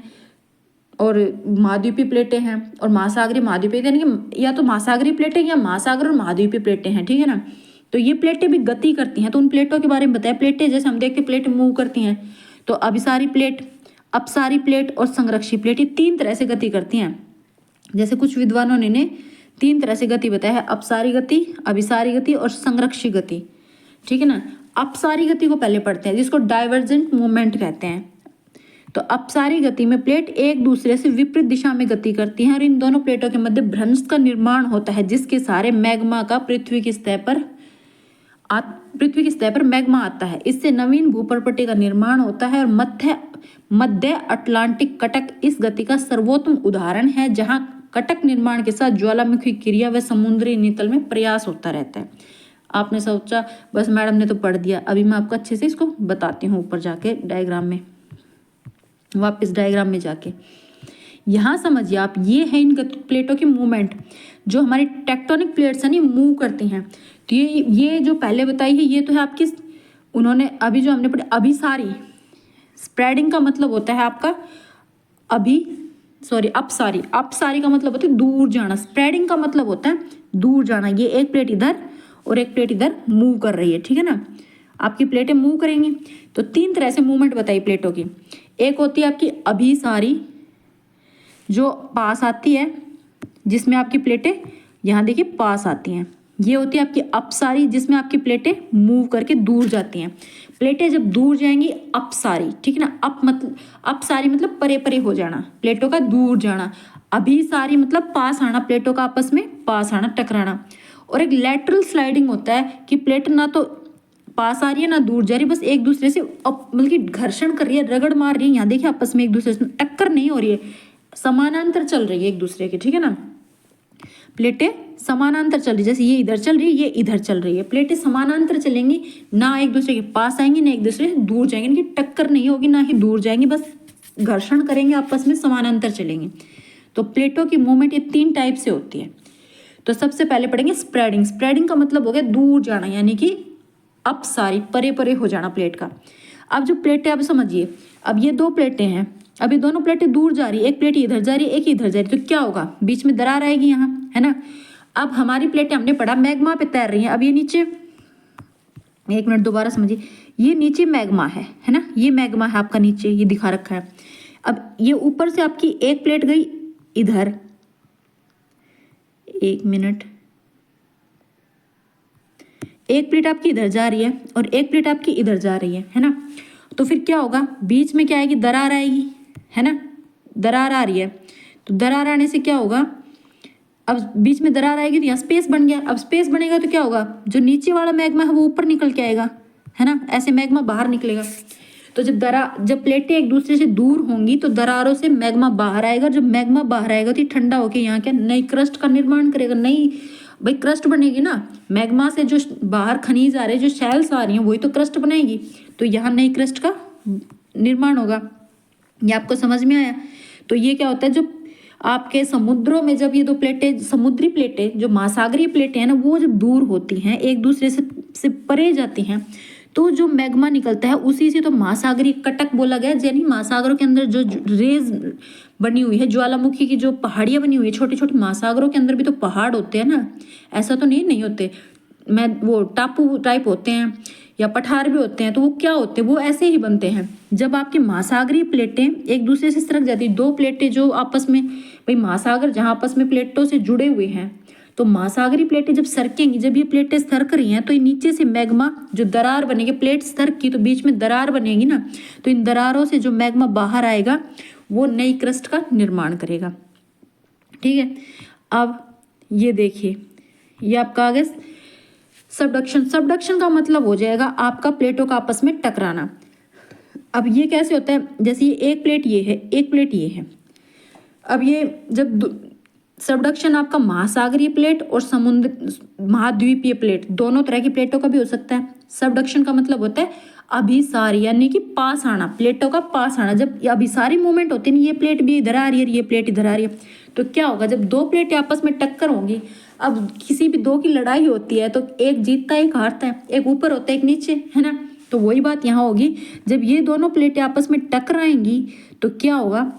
और महाद्वीपीय प्लेटें हैं। और महासागरीय महाद्वीपीय यानी कि या तो महासागरीय प्लेटें या महासागर और महाद्वीपीय प्लेटें हैं, ठीक है ना। तो ये प्लेटें भी गति करती हैं, तो उन प्लेटों के बारे में बताया। प्लेटें जैसे हम देखते प्लेटें मूव करती हैं, तो अभिसारी प्लेट, अपसारी प्लेट और संरक्षी प्लेट, ये 3 तरह से गति करती हैं। जैसे कुछ विद्वानों ने 3 तरह से गति बताया है, अपसारी गति, अभिसारी गति और संरक्षी गति, ठीक है ना। अपसारी गति को पहले पढ़ते हैं, जिसको डाइवर्जेंट मूवमेंट कहते हैं। तो अपसारी गति में प्लेट एक दूसरे से विपरीत दिशा में गति करती हैं, और इन दोनों प्लेटों के मध्य भ्रंश का निर्माण होता है, जिसके सहारे मैग्मा का पृथ्वी की सतह पर मैग्मा आता है। इससे नवीन भूपर्पट्टी का निर्माण होता है, और मध्य अटलांटिक कटक इस गति का सर्वोत्तम उदाहरण है, जहां कटक निर्माण के साथ ज्वालामुखी क्रिया व समुद्री नितल में प्रयास होता रहता है। आपने सोचा बस मैडम ने तो पढ़ दिया, अभी मैं आपको अच्छे से इसको बताती हूँ। ऊपर जाके डायग्राम में, वापस डायग्राम में जाके यहाँ समझिए आप, ये है इन प्लेटों की मूवमेंट, जो हमारी टेक्टोनिक प्लेट्स है ना मूव करती हैं। तो ये जो पहले बताई है ये तो है आपकी, उन्होंने अभी जो हमने पढ़ी अभिसारी, स्प्रेडिंग का मतलब होता है आपका अपसारी, अपसारी का मतलब होता है दूर जाना, स्प्रेडिंग का मतलब होता है दूर जाना। ये एक प्लेट इधर और एक प्लेट इधर मूव कर रही है, ठीक है ना। आपकी प्लेटें मूव करेंगी। तो 3 तरह से मूवमेंट बताई प्लेटों की। एक होती है आपकी अभिसारी, जो पास आती है, जिसमें आपकी प्लेटें यहाँ देखिए पास आती हैं। ये होती है आपकी अपसारी, जिसमें आपकी प्लेटें मूव करके दूर जाती हैं। प्लेटें जब दूर जाएंगी अपसारी, ठीक है ना। अपसारी मतलब परे परे हो जाना, प्लेटों का दूर जाना। अभिसारी मतलब पास आना, प्लेटों का आपस में पास आना, टकराना। और एक लैटरल स्लाइडिंग होता है कि प्लेट ना तो पास आ रही है ना दूर जा रही है, बस एक दूसरे से मतलब कि घर्षण कर रही है, रगड़ मार रही है। यहाँ देखिए आपस में एक दूसरे से टक्कर नहीं हो रही है, समानांतर चल रही है एक दूसरे के, ठीक है ना। प्लेटें समानांतर चल रही है, जैसे ये इधर चल रही है, ये इधर चल रही है, प्लेटें समानांतर चलेंगी, ना एक दूसरे के पास आएंगी ना एक दूसरे से दूर जाएंगी, इनकी टक्कर नहीं होगी ना ही दूर जाएंगी, बस घर्षण करेंगे आपस में, समानांतर चलेंगे। तो प्लेटों की मूवमेंट ये 3 टाइप से होती है। तो सबसे पहले पढ़ेंगे स्प्रेडिंग। स्प्रेडिंग का मतलब हो गया दूर जाना, यानी कि अपसारी, परे परे हो जाना प्लेट का। अब जो प्लेटें, अब समझिए, अब ये 2 प्लेटें हैं, अब ये दोनों प्लेटें दूर जा रही है, एक प्लेट इधर जा रही है, एक इधर जा रही है, तो क्या होगा, बीच में दरार आएगी यहाँ, है ना। अब हमारी प्लेटें हमने पढ़ा मैग्मा पे तैर रही हैं। अब ये नीचे, एक मिनट दोबारा समझिए, ये नीचे मैग्मा है ना, ये मैग्मा है आपका नीचे, ये दिखा रखा है। अब ये ऊपर से आपकी एक प्लेट गई इधर, एक मिनट, एक प्लेट आपकी इधर जा रही है और एक प्लेट आपकी इधर जा रही है ना। तो फिर क्या होगा, बीच में क्या आएगी, दरार आएगी, है ना, दरार आ रही है। तो दरार आने से क्या होगा, अब बीच में दरार आएगी तो यहाँ स्पेस बन गया। अब स्पेस बनेगा तो क्या होगा, जो नीचे वाला मैग्मा है वो ऊपर निकल के आएगा, है ना, ऐसे मैग्मा बाहर निकलेगा। तो जब प्लेटें एक दूसरे से दूर होंगी तो दरारों से मैग्मा बाहर आएगा। जब मैग्मा बाहर आएगा तो ये ठंडा होकर यहाँ क्या नई क्रस्ट का निर्माण करेगा, नई भाई क्रस्ट बनेगी ना। मैग्मा से जो बाहर खनिज आ रहे हैं, जो शेल्स आ रही हैं, वही तो क्रस्ट बनाएगी, तो यहाँ नई क्रस्ट का निर्माण होगा। ये आपको समझ में आया। तो ये क्या होता है, जो आपके समुद्रों में जब ये 2 प्लेटें, समुद्री प्लेटें, जो महासागरीय प्लेटें हैं ना, वो जब दूर होती हैं, एक दूसरे से परे जाती हैं, तो जो मैग्मा निकलता है उसी से तो महासागरीय कटक बोला गया। यानी महासागरों के अंदर जो रेज बनी हुई है, ज्वालामुखी की जो पहाड़ियाँ बनी हुई है, छोटे छोटे महासागरों के अंदर भी तो पहाड़ होते हैं ना, ऐसा तो नहीं होते, मैं वो टापू टाइप होते हैं या पठार भी होते हैं। तो वो क्या होते हैं, वो ऐसे ही बनते हैं। जब आपकी महासागरीय प्लेटें एक दूसरे से सरक जाती, 2 प्लेटें जो आपस में, भाई महासागर जहाँ आपस में प्लेटों से जुड़े हुए हैं, तो महासागरीय प्लेटें जब सरकेंगी, जब ये प्लेटें सरक रही हैं, तो ये नीचे से मैग्मा जो दरार बनेगी, प्लेट सरक की तो बीच में दरार बनेगी ना, तो इन दरारों से जो मैग्मा बाहर आएगा वो नई क्रस्ट का निर्माण करेगा, ठीक है। अब ये देखिए, ये आपका आ गया सबडक्शन। सबडक्शन का मतलब हो जाएगा आपका प्लेटों का आपस में टकराना। अब ये कैसे होता है, जैसे ये एक प्लेट ये है, एक प्लेट ये है। अब ये जब सबडक्शन आपका महासागरीय प्लेट और समुद्र महाद्वीपीय प्लेट, दोनों तरह की प्लेटों का भी हो सकता है। सबडक्शन का मतलब होता है अभिसारी, यानी कि पास आना, प्लेटों का पास आना। जब ये अभिसारी मूवमेंट होती है, ये प्लेट भी इधर आ रही है, ये प्लेट इधर आ रही है, तो क्या होगा, जब 2 प्लेटें आपस में टक्कर होंगी, अब किसी भी 2 की लड़ाई होती है तो एक जीतता है एक हारता है, एक ऊपर होता है एक नीचे, है ना। तो वही बात यहाँ होगी, जब ये दोनों प्लेटें आपस में टकराएंगी तो क्या होगा,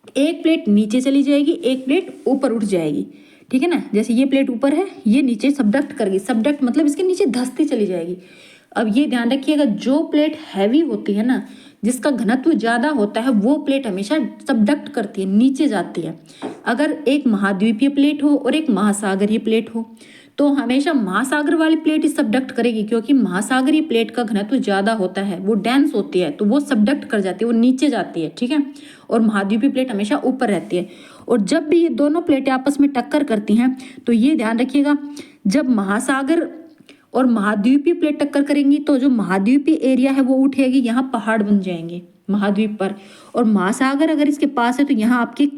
एक प्लेट नीचे चली जाएगी, एक प्लेट ऊपर उठ जाएगी, ठीक है ना। जैसे ये प्लेट ऊपर है, ये नीचे सबडक्ट करेगी, सबडक्ट मतलब इसके नीचे धंसती चली जाएगी। अब ये ध्यान रखिएगा, जो प्लेट हैवी होती है ना, जिसका घनत्व ज़्यादा होता है, वो प्लेट हमेशा सबडक्ट करती है, नीचे जाती है। अगर एक महाद्वीपीय प्लेट हो और एक महासागरीय प्लेट हो, तो हमेशा महासागर वाली प्लेट ही सबडक्ट करेगी, क्योंकि महासागरीय प्लेट का घनत्व ज़्यादा होता है, वो डेंस होती है, तो वो सबडक्ट कर जाती है, वो नीचे जाती है, ठीक है। और महाद्वीपीय प्लेट हमेशा ऊपर रहती है। और जब भी ये दोनों प्लेटें आपस में टक्कर करती हैं, तो ये ध्यान रखिएगा, जब महासागर और महाद्वीपीय प्लेट टक्कर करेंगी तो जो महाद्वीपीय एरिया है वो उठेगी, यहाँ पहाड़ बन जाएंगे महाद्वीप पर। और महासागर अगर इसके पास है तो यहाँ आपकी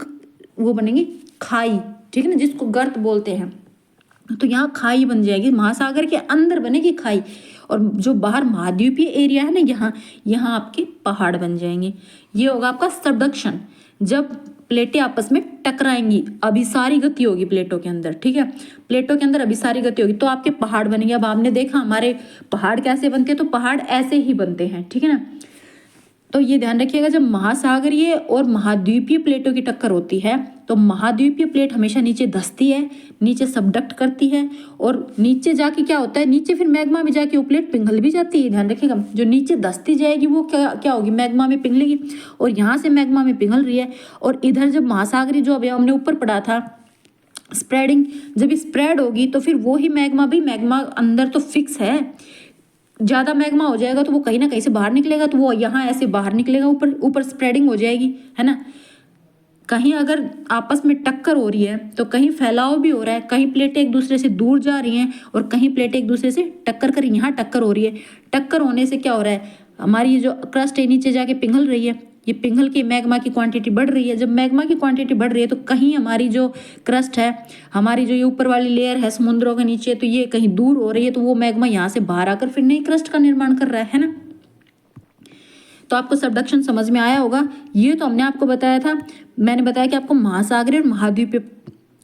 वो बनेगी खाई, ठीक है ना, जिसको गर्त बोलते हैं। तो यहाँ खाई बन जाएगी, महासागर के अंदर बनेगी खाई, और जो बाहर महाद्वीपीय एरिया है ना, यहाँ आपके पहाड़ बन जाएंगे। ये होगा आपका सबडक्शन, जब प्लेटें आपस में टकराएंगी, अभिसारी गति होगी प्लेटों के अंदर, ठीक है। प्लेटों के अंदर अभिसारी गति होगी तो आपके पहाड़ बनेंगे। अब आपने देखा हमारे पहाड़ कैसे बनते हैं, तो पहाड़ ऐसे ही बनते हैं, ठीक है ना। तो ये ध्यान रखिएगा, जब महासागरीय और महाद्वीपीय प्लेटों की टक्कर होती है तो महाद्वीपीय प्लेट हमेशा नीचे धंसती है, नीचे सबडक्ट करती है, और नीचे जाके क्या होता है, नीचे फिर मैग्मा में जाके वो प्लेट पिघल भी जाती है। ध्यान रखिएगा, जो नीचे धंसती जाएगी वो क्या होगी, मैग्मा में पिघलेगी, और यहाँ से मैग्मा में पिघल रही है। और इधर जब महासागरीय, जो अभी हमने ऊपर पढ़ा था स्प्रेडिंग, जब स्प्रेड होगी तो फिर वो ही मैग्मा, भी मैग्मा अंदर तो फिक्स है, ज़्यादा मैग्मा हो जाएगा तो वो कहीं ना कहीं से बाहर निकलेगा, तो वो यहाँ ऐसे बाहर निकलेगा, ऊपर ऊपर स्प्रेडिंग हो जाएगी, है ना। कहीं अगर आपस में टक्कर हो रही है तो कहीं फैलाव भी हो रहा है, कहीं प्लेटें एक दूसरे से दूर जा रही हैं और कहीं प्लेटें एक दूसरे से टक्कर कर रही हैं। यहाँ टक्कर हो रही है, टक्कर होने से क्या हो रहा है, हमारी ये जो क्रस्ट है नीचे जाके पिघल रही है, ये पिघल के मैग्मा की क्वांटिटी बढ़ रही है। जब मैग्मा की क्वांटिटी बढ़ रही है तो कहीं हमारी जो क्रस्ट है, हमारी जो ये ऊपर वाली लेयर है समुद्रों के नीचे, तो ये कहीं दूर हो रही है, तो वो मैग्मा यहाँ से बाहर आकर फिर नई क्रस्ट का निर्माण कर रहा है ना। तो आपको सबडक्शन समझ में आया होगा। ये तो हमने आपको बताया था, मैंने बताया कि आपको महासागरीय और महाद्वीपीय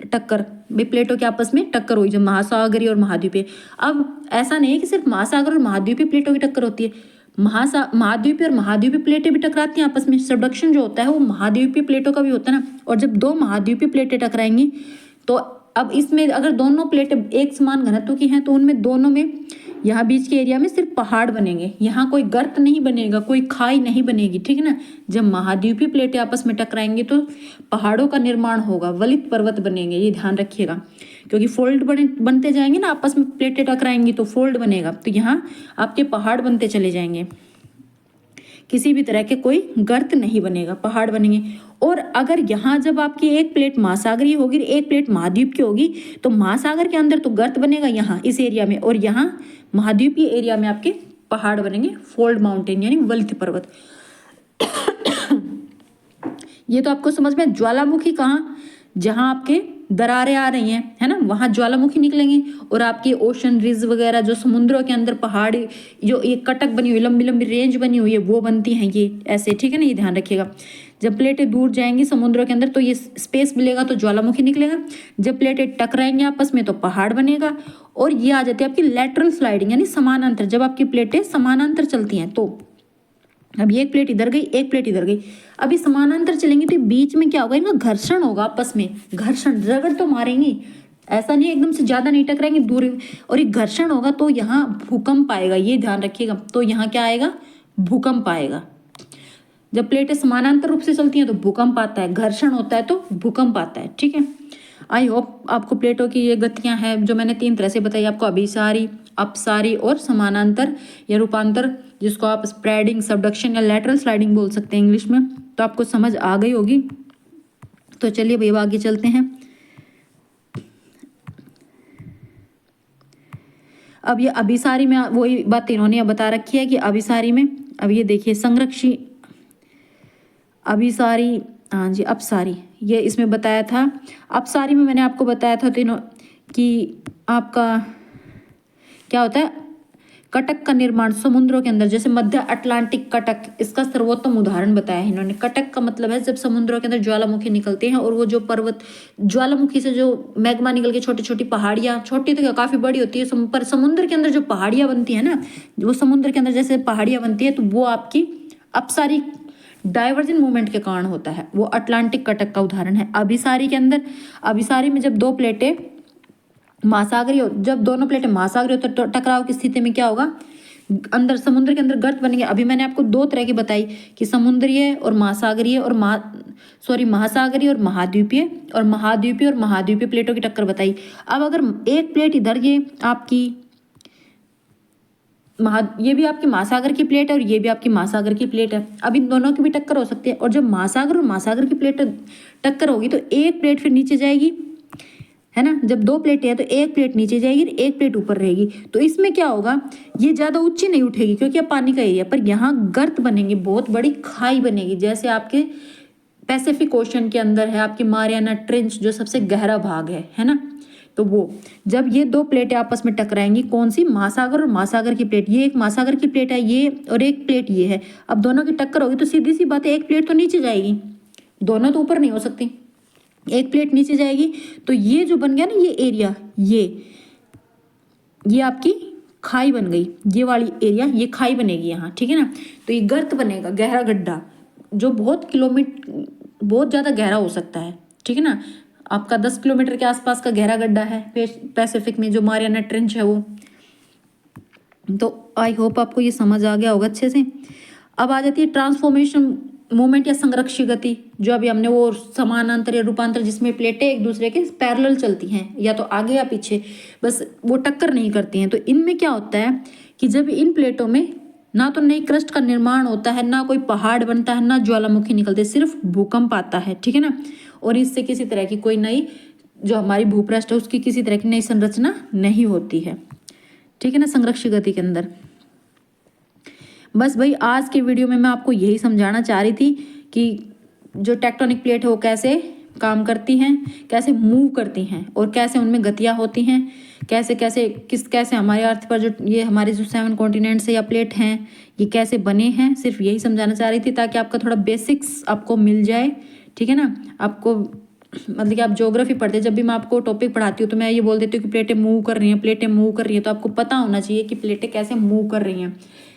टक्कर, भाई प्लेटों के आपस में टक्कर हुई, जो महासागरीय और महाद्वीपीय। अब ऐसा नहीं है कि सिर्फ महासागर और महाद्वीपीय प्लेटों की टक्कर होती है, महाद्वीपीय और महाद्वीपीय प्लेटें भी टकराती हैं आपस में। सबडक्शन जो होता है वो महाद्वीपीय प्लेटों का भी होता है ना। और जब दो महाद्वीपीय प्लेटें टकराएंगी तो अब इसमें अगर दोनों प्लेटें एक समान घनत्व की हैं तो उनमें दोनों में यहाँ बीच के एरिया में सिर्फ पहाड़ बनेंगे, यहाँ कोई गर्त नहीं बनेगा, कोई खाई नहीं बनेगी, ठीक है ना। जब महाद्वीपीय प्लेटें आपस में टकराएंगी तो पहाड़ों का निर्माण होगा, वलित पर्वत बनेंगे, ये ध्यान रखिएगा, क्योंकि फोल्ड बनते जाएंगे ना, आपस में प्लेटें टकराएंगी तो फोल्ड बनेगा, तो यहाँ आपके पहाड़ बनते चले जाएंगे, किसी भी तरह के कोई गर्त नहीं बनेगा, पहाड़ बनेंगे। और अगर यहाँ जब आपकी एक प्लेट महासागरीय होगी एक प्लेट महाद्वीप की होगी तो महासागर के अंदर तो गर्त बनेगा यहाँ इस एरिया में, और यहाँ महाद्वीपीय एरिया में आपके पहाड़ बनेंगे, फोल्ड माउंटेन यानी वलित पर्वत। ये तो आपको समझ में। ज्वालामुखी कहाँ, जहाँ आपके दरारें आ रही हैं, है ना, वहाँ ज्वालामुखी निकलेंगे। और आपके ओशन रिज वगैरह जो समुद्रों के अंदर पहाड़ी जो ये कटक बनी हुई, लंबी लंबी रेंज बनी हुई है, वो बनती हैं ये ऐसे, ठीक है ना, ये ध्यान रखिएगा। जब प्लेटें दूर जाएंगी समुद्रों के अंदर तो ये स्पेस मिलेगा तो ज्वालामुखी निकलेगा, जब प्लेटें टकराएंगे आपस में तो पहाड़ बनेगा। और ये आ जाती है आपकी लैटरल स्लाइडिंग यानी समानांतर, जब आपकी प्लेटें समानांतर चलती हैं तो अब ये एक प्लेट इधर गई एक प्लेट इधर गई, अभी समानांतर चलेंगी तो बीच में क्या होगा, इनका घर्षण होगा, आपस में घर्षण, रगड़ तो मारेंगी, ऐसा नहीं एकदम से ज्यादा नहीं टकराएंगे, दूर, और एक घर्षण होगा तो यहाँ भूकंप आएगा, ये ध्यान रखिएगा। तो यहाँ क्या आएगा, भूकंप आएगा। जब प्लेटें समानांतर रूप से चलती हैं तो भूकंप आता है, घर्षण होता है तो भूकंप आता है, ठीक है। आई होप आपको प्लेटों की ये गतियां हैं जो मैंने 3 तरह से बताई आपको, अभिसारी, अपसारी और समानांतर या रूपांतर, जिसको आप स्प्रेडिंग, सबडक्शन या लैटरल स्लाइडिंग बोल सकते हैं इंग्लिश में, तो आपको समझ आ गई होगी। तो चलिए भैया आगे चलते हैं। अब ये अभिसारी में वही बात इन्होंने बता रखी है कि अभिसारी में, अब ये देखिए संरक्षी, अभिसारी, हाँ जी अपसारी, ये इसमें बताया था। अपसारी में मैंने आपको बताया था तीनों कि आपका क्या होता है, कटक का निर्माण समुद्रों के अंदर, जैसे मध्य अटलांटिक कटक, इसका सर्वोत्तम उदाहरण बताया है इन्होंने। कटक का मतलब है जब समुद्रों के अंदर ज्वालामुखी निकलते हैं और वो जो पर्वत, ज्वालामुखी से जो मैग्मा निकल के छोटी छोटी पहाड़ियाँ, छोटी तो काफ़ी बड़ी होती है, पर समुद्र के अंदर जो पहाड़ियाँ बनती है ना, वो समुद्र के अंदर जैसे पहाड़ियाँ बनती है तो वो आपकी अपसारी डाइवर्जन मूवमेंट के कारण होता है, वो अटलांटिक कटक का उदाहरण है। अभिसारी के अंदर, अभिसारी में जब दो प्लेटें महासागरीय, जब दोनों प्लेटें महासागरीय तो टकराव की स्थिति में क्या होगा, अंदर समुद्र के अंदर गर्त बनेंगे। अभी मैंने आपको 2 तरह की बताई कि समुद्रीय और महासागरीय और महासागरीय और महाद्वीपीय, और महाद्वीपीय प्लेटों की टक्कर बताई। अब अगर एक प्लेट इधर, ये आपकी ये भी आपकी महासागर की प्लेट है और ये भी आपकी महासागर की प्लेट है, अब इन दोनों की भी टक्कर हो सकती है। और जब महासागर और महासागर की प्लेट टक्कर होगी तो एक प्लेट फिर नीचे जाएगी, है ना। जब 2 प्लेटें हैं तो एक प्लेट नीचे जाएगी, एक प्लेट ऊपर रहेगी। तो इसमें क्या होगा, ये ज़्यादा ऊंची नहीं उठेगी क्योंकि अब पानी का एरिया, पर यहाँ गर्त बनेगी, बहुत बड़ी खाई बनेगी, जैसे आपके पैसिफिक ओशन के अंदर है आपकी मारियाना ट्रेंच जो सबसे गहरा भाग है ना। तो वो जब ये 2 प्लेटें आपस में टकराएंगी, कौन सी, महासागर और महासागर की प्लेट, ये एक महासागर की प्लेट है ये, और एक प्लेट ये है, अब दोनों की टक्कर होगी तो सीधी सी बात है एक प्लेट तो नीचे जाएगी, दोनों तो ऊपर नहीं हो सकती, एक प्लेट नीचे जाएगी। तो ये जो बन गया ना ये एरिया, ये आपकी खाई बन गई, ये वाली एरिया ये खाई बनेगी यहाँ, ठीक है ना। तो ये गर्त बनेगा, गहरा गड्ढा जो बहुत ज़्यादा गहरा हो सकता है, ठीक है ना। आपका 10 किलोमीटर के आसपास का गहरा गड्ढा है पैसिफिक में, जो मारियाना ट्रेंच है वो। तो आई होप आपको ये समझ आ गया होगा अच्छे से। अब आ जाती है ट्रांसफॉर्मेशन मूवमेंट या संरक्षी गति, जो अभी हमने वो समानांतर या रूपांतर, जिसमें प्लेटें एक दूसरे के पैरेलल चलती हैं, या तो आगे या पीछे, बस वो टक्कर नहीं करती हैं। तो इनमें क्या होता है कि जब इन प्लेटों में ना तो नई क्रस्ट का निर्माण होता है, ना कोई पहाड़ बनता है, ना ज्वालामुखी निकलते, सिर्फ भूकंप आता है, ठीक है ना। और इससे किसी तरह की कोई नई जो हमारी भूपृष्ठ है उसकी किसी तरह की नई संरचना नहीं होती है, ठीक है ना, संरक्षित गति के अंदर। बस भाई आज के वीडियो में मैं आपको यही समझाना चाह रही थी कि जो टेक्टोनिक प्लेट है वो कैसे काम करती हैं, कैसे मूव करती हैं और कैसे उनमें गतियाँ होती हैं, कैसे हमारे अर्थ पर जो ये हमारे जो 7 कॉन्टिनेंट्स है या प्लेट हैं ये कैसे बने हैं, सिर्फ यही समझाना चाह रही थी ताकि आपका थोड़ा बेसिक्स आपको मिल जाए, ठीक है ना। आपको मतलब कि आप ज्योग्राफी पढ़ते जब भी मैं आपको टॉपिक पढ़ाती हूँ तो मैं ये बोल देती हूँ कि प्लेटें मूव कर रही हैं, प्लेटें मूव कर रही हैं, तो आपको पता होना चाहिए कि प्लेटें कैसे मूव कर रही हैं।